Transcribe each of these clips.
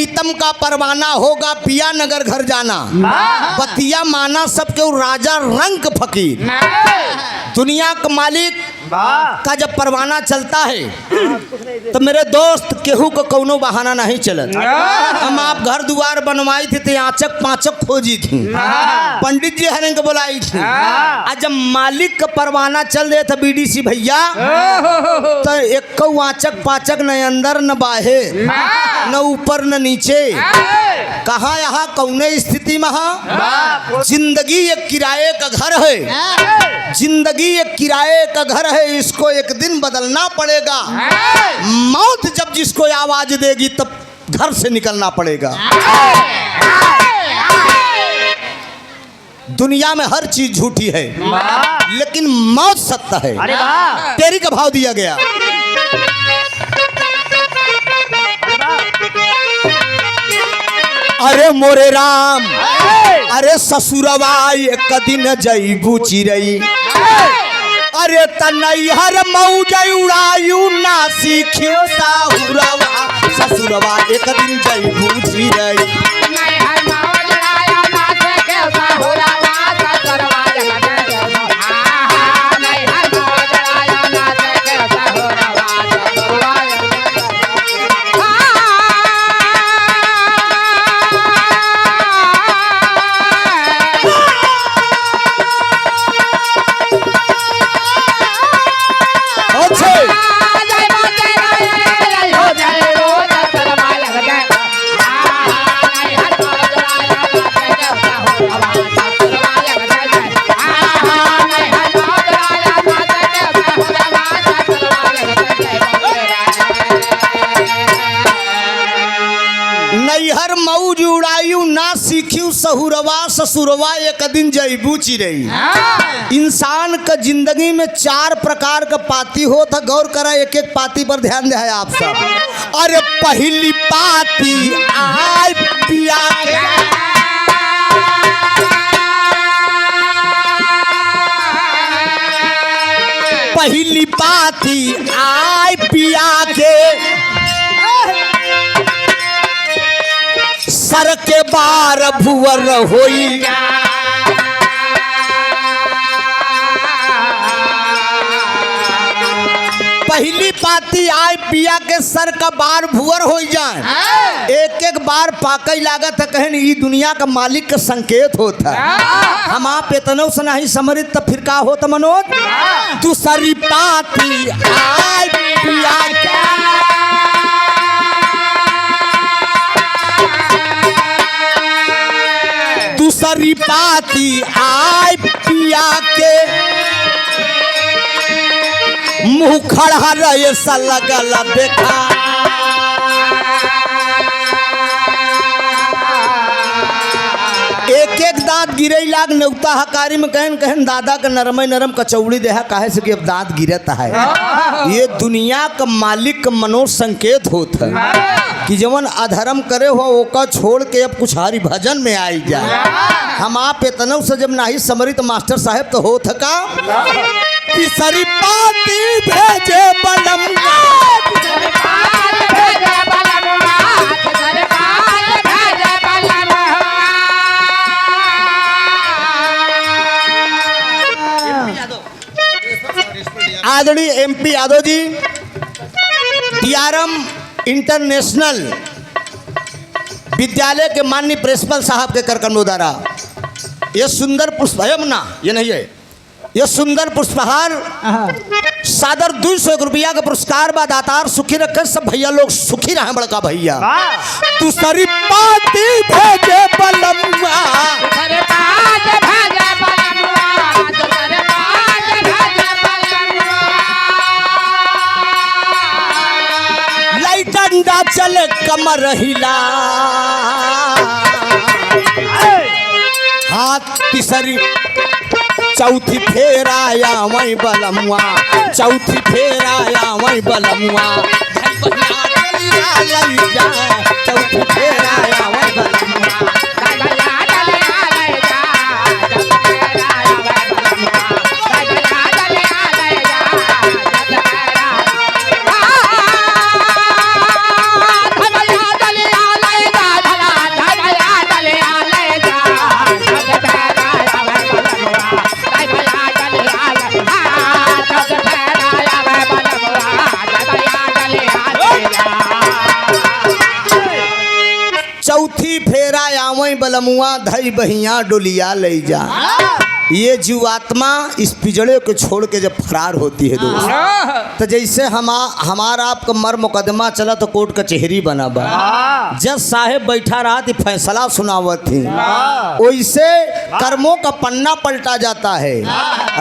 प्रीतम का परवाना होगा पिया नगर घर जाना, बतिया माना सबके राजा रंग फकीर। दुनिया का मालिक का जब परवाना चलता है तो मेरे दोस्त केहू को कौनो बहाना नहीं चलत। हम आप घर द्वार बनवाई थी तो आचक पाचक खोजी थी, पंडित जी हरें को बुलाई थी। आज जब मालिक का परवाना चल रहे था बीडीसी भैया तो एक आचक पाचक न अंदर न बाहर न ऊपर न नीचे, कहा यहाँ कौने स्थिति में है। जिंदगी एक किराए का घर है, जिंदगी एक किराए का घर है, इसको एक दिन बदलना पड़ेगा। मौत जब जिसको आवाज देगी तब घर से निकलना पड़ेगा। दुनिया में हर चीज झूठी है लेकिन मौत सत्य है। तेरी का भाव दिया गया। अरे मोरे राम, अरे ससुरवा एक दिन जईबू चिरई, अरे तनैहर मौज उड़ायू ना सीखियो साहुरवा, ससुरवा एक दिन जईबू चिरई। नैहर मौज उड़ायू ना सीखियो सहुरवा, ससुरवा एक दिन जईबू चिरई। इंसान का जिंदगी में 4 प्रकार का पाती हो था, गौर करा एक एक पाती पर ध्यान दे आप सब। अरे पहली पाती आय पिया, पहली पाती आय पिया के, सर के बार भुवर होई, पहली पाती आय पिया के सर का बार भुवर हो जाए। एक एक बार पाकई लागत है, कहन ई दुनिया का मालिक का संकेत होता है। हम आप इतनो से नहीं समरित तो फिर का होता मनोज। दूसरी पाती आय पिया के, दूसरी पाती आय पिया के, मुंह खड़ा रहे सा लगल देखा, एक एक दांत गिरे लाग नेवता हकारी में कहन कहन दादा का नरम नरम कचौड़ी देहा, काहे से कि अब दांत गिरता है। ये दुनिया का मालिक का मनोज संकेत होता है कि जवन अधर्म करे हो ओका छोड़ के अब कुछ हरि भजन में आई जाए। हम आप इतनों से जब नहीं समरित मास्टर साहब तो हो थका। तीसरी पाती भेजे बलम, आदरणीय MP Yadav ji, DRM international विद्यालय के माननीय प्रिंसिपल साहब के करकमों द्वारा यह सुंदर पुष्प ना, ये नहीं है, यह सुंदर पुष्पहार सादर 200 रुपया का पुरस्कार बा। दातार सुखी रखे, सब भैया लोग सुखी रहे। बड़का भैया दूसरी पाती भेजे बलमुआ, डंडा चले कमर हिला, हाथ तीसरी चौथी फेराया वही बलमुआ, चौथी फेराया वही बलमुआ, चौथी फेराया वही बलमुआ। बलमुआ धई बहिया डोलिया ले जा। ये जीवात्मा इस पिजड़े को छोड़ के जब फरार होती है दोस्त, तो जैसे हमारा आपका मर मुकदमा चला तो कोर्ट कचहरी बना बा, जज साहेब बैठा रहा थी फैसला सुनावत थी, वैसे कर्मों का पन्ना पलटा जाता है।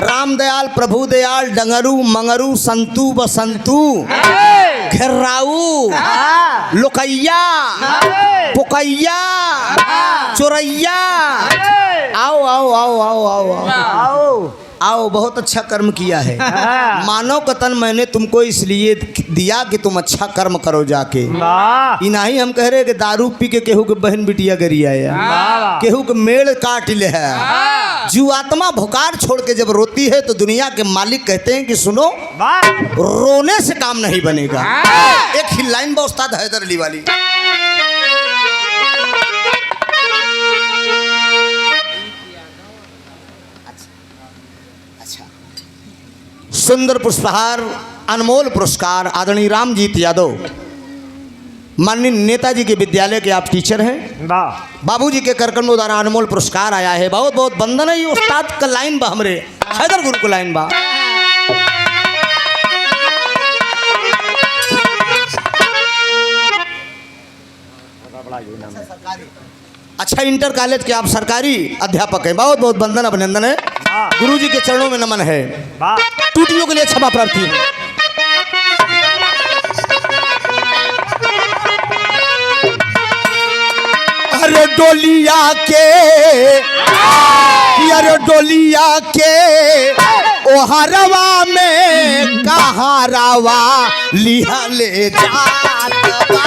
रामदयाल, प्रभुदयाल, डंगरू, मंगरू, संतू, बसंतू, घर्राऊ, लोकैया, पुकैया, चोरैया, आओ आओ आओ आओ आओ आओ आओ, बहुत अच्छा कर्म किया है। मानव का तन मैंने तुमको इसलिए दिया कि तुम अच्छा कर्म करो जाके। इनाही हम कह रहे कि दारू पी के केहू के बहन बिटिया गरिया है, केहू के मेड़ काट ले है। जीवात्मा भुकार छोड़ के जब रोती है तो दुनिया के मालिक कहते हैं कि सुनो, रोने से काम नहीं बनेगा। एक ही लाइन बा उस्ताद हैदर अली वाली, सुंदर पुष्पहार, अनमोल पुरस्कार आदरणीय रामजीत यादव, माननीय नेताजी के विद्यालय के आप टीचर हैं। बाबूजी के करकर्मों द्वारा अनमोल पुरस्कार आया है। बहुत बहुत वंदन है। ये उस्ताद का लाइन बा, हमरे हैदर गुरु को लाइन बा। अच्छा, इंटर कॉलेज के आप सरकारी अध्यापक हैं। बहुत बहुत वंदन, अभिनंदन है। गुरुजी के चरणों में नमन है। टूटियों के लिए क्षमा प्रार्थी है। अरे डोलिया के, अरे डोलिया के ओ हरवा में कहाँ रवा लिहा ले जात बा।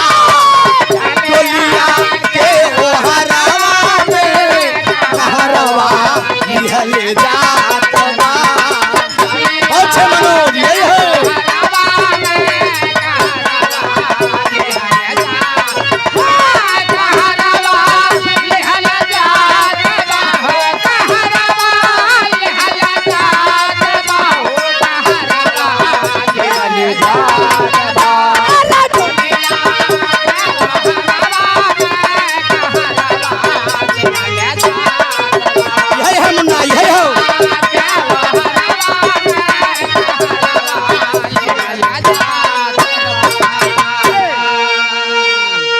डोलिया के ओ हरवा में कहाँ रवा लिहा ले जात बा। अच्छा मनोज, यही है।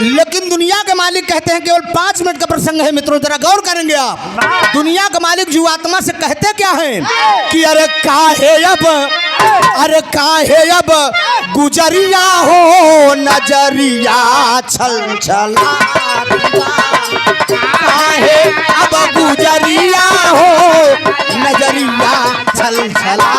लेकिन दुनिया के मालिक कहते हैं, केवल 5 मिनट का प्रसंग है मित्रों, जरा गौर करेंगे आप। दुनिया का मालिक जीवात्मा से कहते क्या है कि अरे काहे अब, अरे काहे अब गुजरिया हो नजरिया छल छला, काहे अब गुजरिया हो नजरिया छल छला।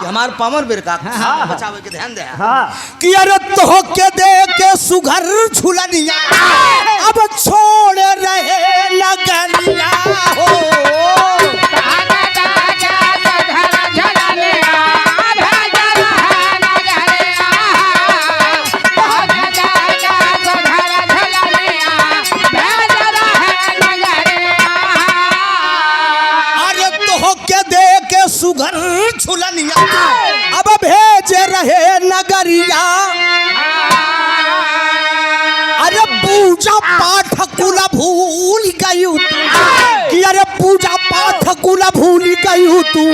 हमार पामर बेर का बचावे के ध्यान दे कि अरे तो के दे के सुघर झुलनिया अब छोड़ रहे लगनिया हो। सुघर झुलनिया अब भेज रहे नगरिया, अरे पूजा पाठ कुल भूल गई कि अरे पूजा पाठ कुल भूल गई तू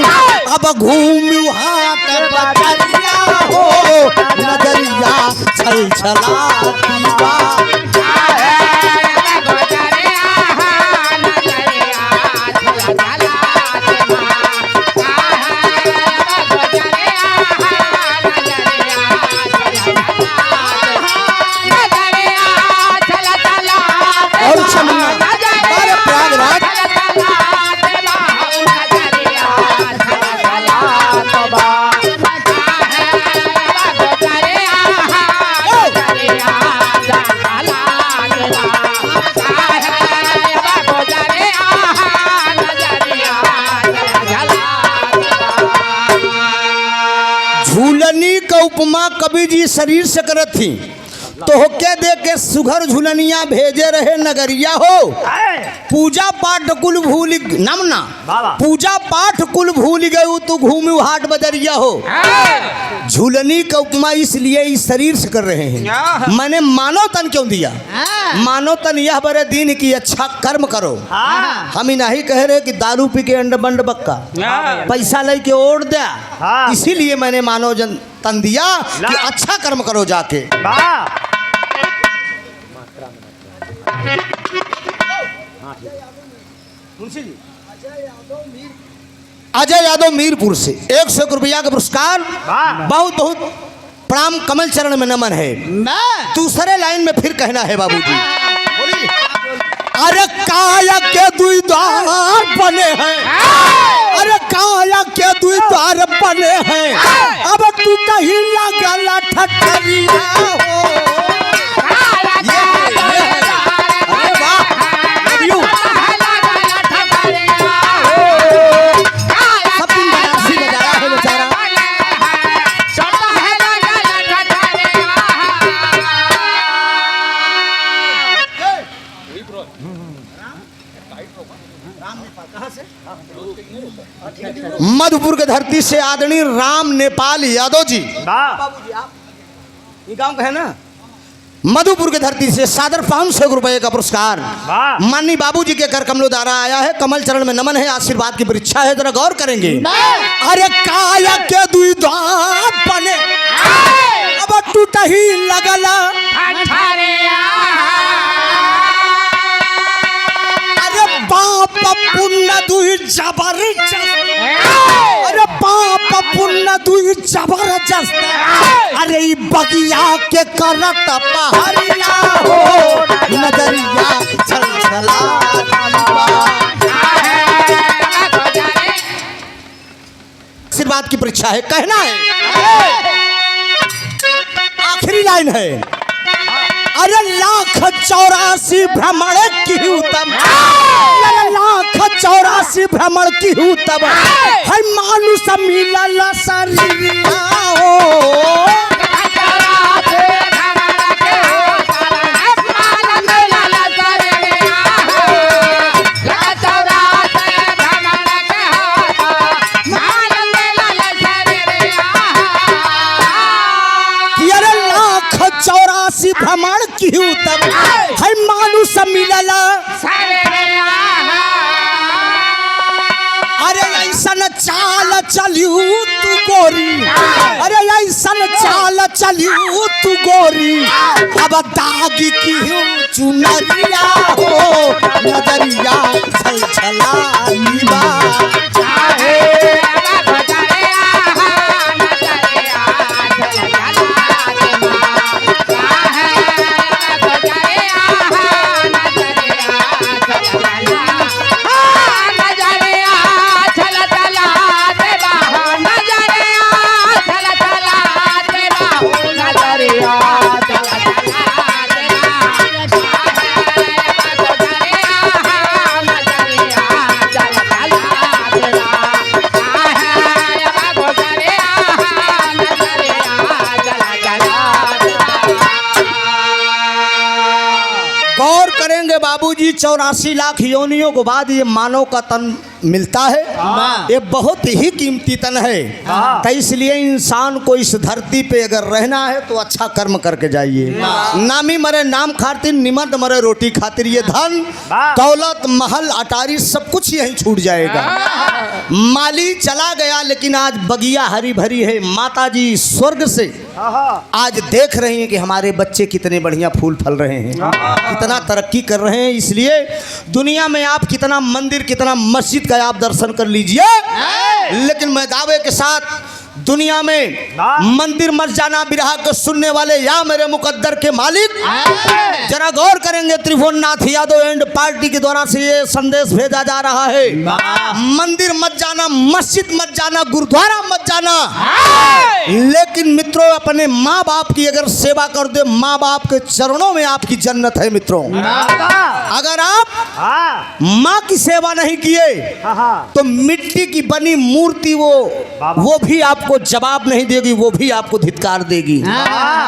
अब घूम हाथ बदरिया हो नगरिया छल छला। झूलनी का उपमा कवि जी शरीर से करत थी, तो होके दे के सुघर झुलनिया भेजे रहे नगरिया हो। पूजा पाठ कुल भूल नमना, पूजा पाठ कुल भूल गए तू घूमी हाट बजरिया हो। झूलनी का उपमा इसलिए इस शरीर से कर रहे हैं। मैंने मानव तन क्यों दिया? मानव तन यह बड़े दिन की अच्छा कर्म करो। हम ही नहीं कह रहे कि दारू पी के अंड बंड बक्का पैसा ले के ओढ़ दिया, इसीलिए मैंने मानव जन तन दिया कि अच्छा कर्म करो जाके। अजय यादव मीरपुर से 101 रुपया का पुरस्कार। बहुत बहुत प्रणाम, कमल चरण में नमन है। दूसरे लाइन में फिर कहना है बाबूजी। अरे काया के दुई द्वार बने हैं, अरे काया के दुई द्वार बने हैं, अब तू कहीं लगा ठठरिया हो। मधुपुर के धरती से आदरणीय राम नेपाल यादव जी, बाबूजी आप ये गांव का है ना, मधुपुर के धरती से सादर 500 रुपए का पुरस्कार माननीय बाबूजी के कर कमलों द्वारा आया है। कमल चरण में नमन है, आशीर्वाद की परीक्षा है, जरा गौर करेंगे। अरे काया के दुई द्वार बने, अब टूट ही लगला, अरे पाप पुण्य दुई जबरदस्त, अरे पाप पुण्य दुई जबरदस्त, अरे बगिया के करत पहरिया हो, नजरिया छलछला। आशीर्वाद की परीक्षा है, कहना है, आखिरी लाइन है। अरे 1,84 भ्रमण की उत्तम, 1,84 भ्रमण की उत्तम, है मानुष मिलल शरीरिया हो। भ्रमण की उत्तम, है मानुष मिलल, अरे ऐसन चाल चलियो तू गोरी, अरे ऐसन चाल चलियो तू गोरी, अब दागी की चुनरिया हो, नजरिया छलछला नीबा। बाबूजी 84 लाख योनियों के बाद ये मानव का तन मिलता है, ये बहुत ही कीमती तन है। तो इसलिए इंसान को इस धरती पे अगर रहना है तो अच्छा कर्म करके जाइए। नामी मरे नाम खातिर, निमत मरे रोटी खातिर। ये धन दौलत महल अटारी सब कुछ यहीं छूट जाएगा। माली चला गया लेकिन आज बगिया हरी भरी है। माता जी स्वर्ग से आज देख रही हैं कि हमारे बच्चे कितने बढ़िया फूल फल रहे हैं, कितना तरक्की कर रहे हैं। इसलिए दुनिया में आप कितना मंदिर कितना मस्जिद का आप दर्शन कर लीजिए, लेकिन मैं दावे के साथ दुनिया में मंदिर मत जाना बिरहा को सुनने वाले या मेरे मुकद्दर के मालिक जरा गौर करेंगे। त्रिभुवननाथ यादव एंड पार्टी के द्वारा से ये संदेश भेजा जा रहा है, मंदिर मत जाना, मस्जिद मत जाना, गुरुद्वारा मत जाना, लेकिन मित्रों अपने माँ बाप की अगर सेवा कर दे, माँ बाप के चरणों में आपकी जन्नत है। मित्रों अगर आप माँ की सेवा नहीं किए तो मिट्टी की बनी मूर्ति वो भी आपको आपको जवाब नहीं देगी, वो भी आपको धिक्कार देगी।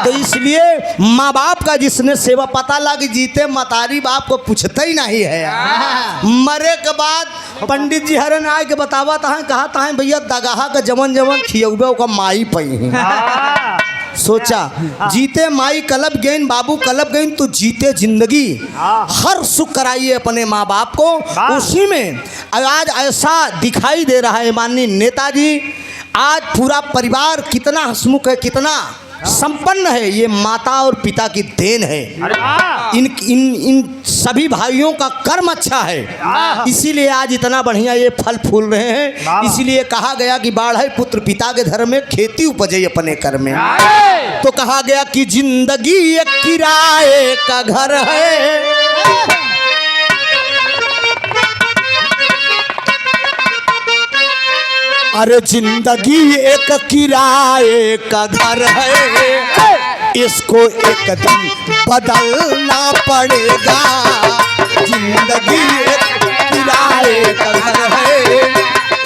तो इसलिए माँ बाप का जिसने सेवा, पता लग जीते मतारी बाप को पूछता ही नहीं है। मरे के बाद पंडित जी हरन आए के बतावा तहाँ कहा तहाँ भैया दगाहा का जमन जमन खियौबे का माई पई। सोचा जीते माई कलब गईन, बाबू कलब गईन, तो जीते जिंदगी हर सुख कराइए अपने माँ बाप को। उसी में आज ऐसा दिखाई दे रहा है माननीय नेताजी, आज पूरा परिवार कितना हंसमुख है, कितना संपन्न है, ये माता और पिता की देन है। इन इन इन सभी भाइयों का कर्म अच्छा है, इसीलिए आज इतना बढ़िया ये फल फूल रहे हैं। इसीलिए कहा गया कि बाढ़ पुत्र पिता के धर्म में, खेती उपजे अपने कर में। तो कहा गया कि जिंदगी एक किराए का घर है, अरे जिंदगी एक किराए का घर है, इसको एक दिन बदलना पड़ेगा। जिंदगी एक किराए का घर है,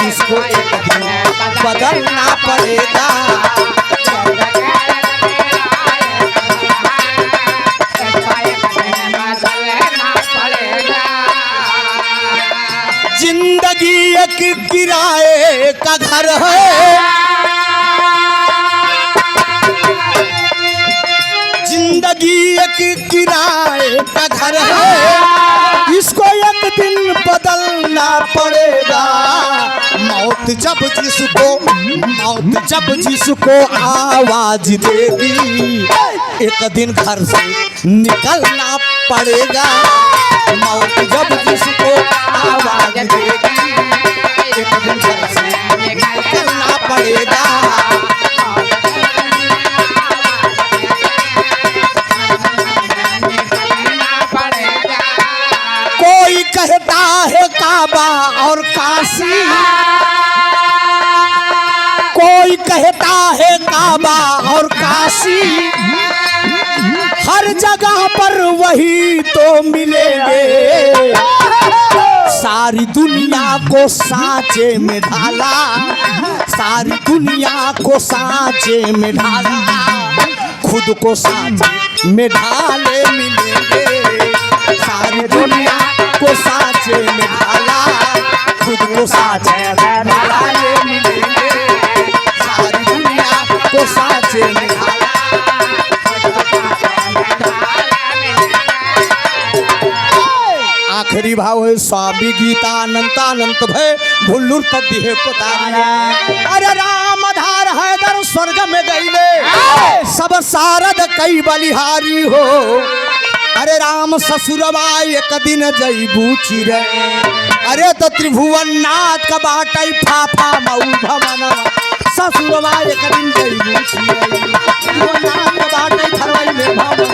इसको एक दिन बदलना पड़ेगा। जिंदगी एक किराए का घर है, जिंदगी एक किराए का घर है, इसको एक दिन बदलना पड़ेगा। मौत जब जिसको आवाज देगी, एक दिन घर से निकलना पड़ेगा। मौत जब जिसको आवाज देगी, एक दिन घर से निकलना पड़ेगा। कोई कहता है काबा और काशी, कोई कहता है काबा और काशी, हर जगह पर वही तो मिलेंगे। सारी दुनिया को सांचे में ढाला, सारी दुनिया को सांचे में ढाला, खुद को सांचे में ढाले मिलेंगे। सारी दुनिया को सांचे में ढाला, खुद को सांचे में ढाले मिलेंगे। सारी दुनिया को सांचे में ढाला। आखिरी भाव है स्वामी गीता अनंतानंत भय भुल्लुर तद्धि है पुतारी। अरे राम धार है दर स्वर्ग में गईले, सब सारद कई बलिहारी हो। अरे राम ससुरवा एक दिन जईबू चिरे, अरे तो त्रिभुवन नाथ का बाटई फाफा मऊ भवन। ससुरवा एक दिन जईबू चिरे, त्रिभुवन नाथ का बाटई फरवई में भवन।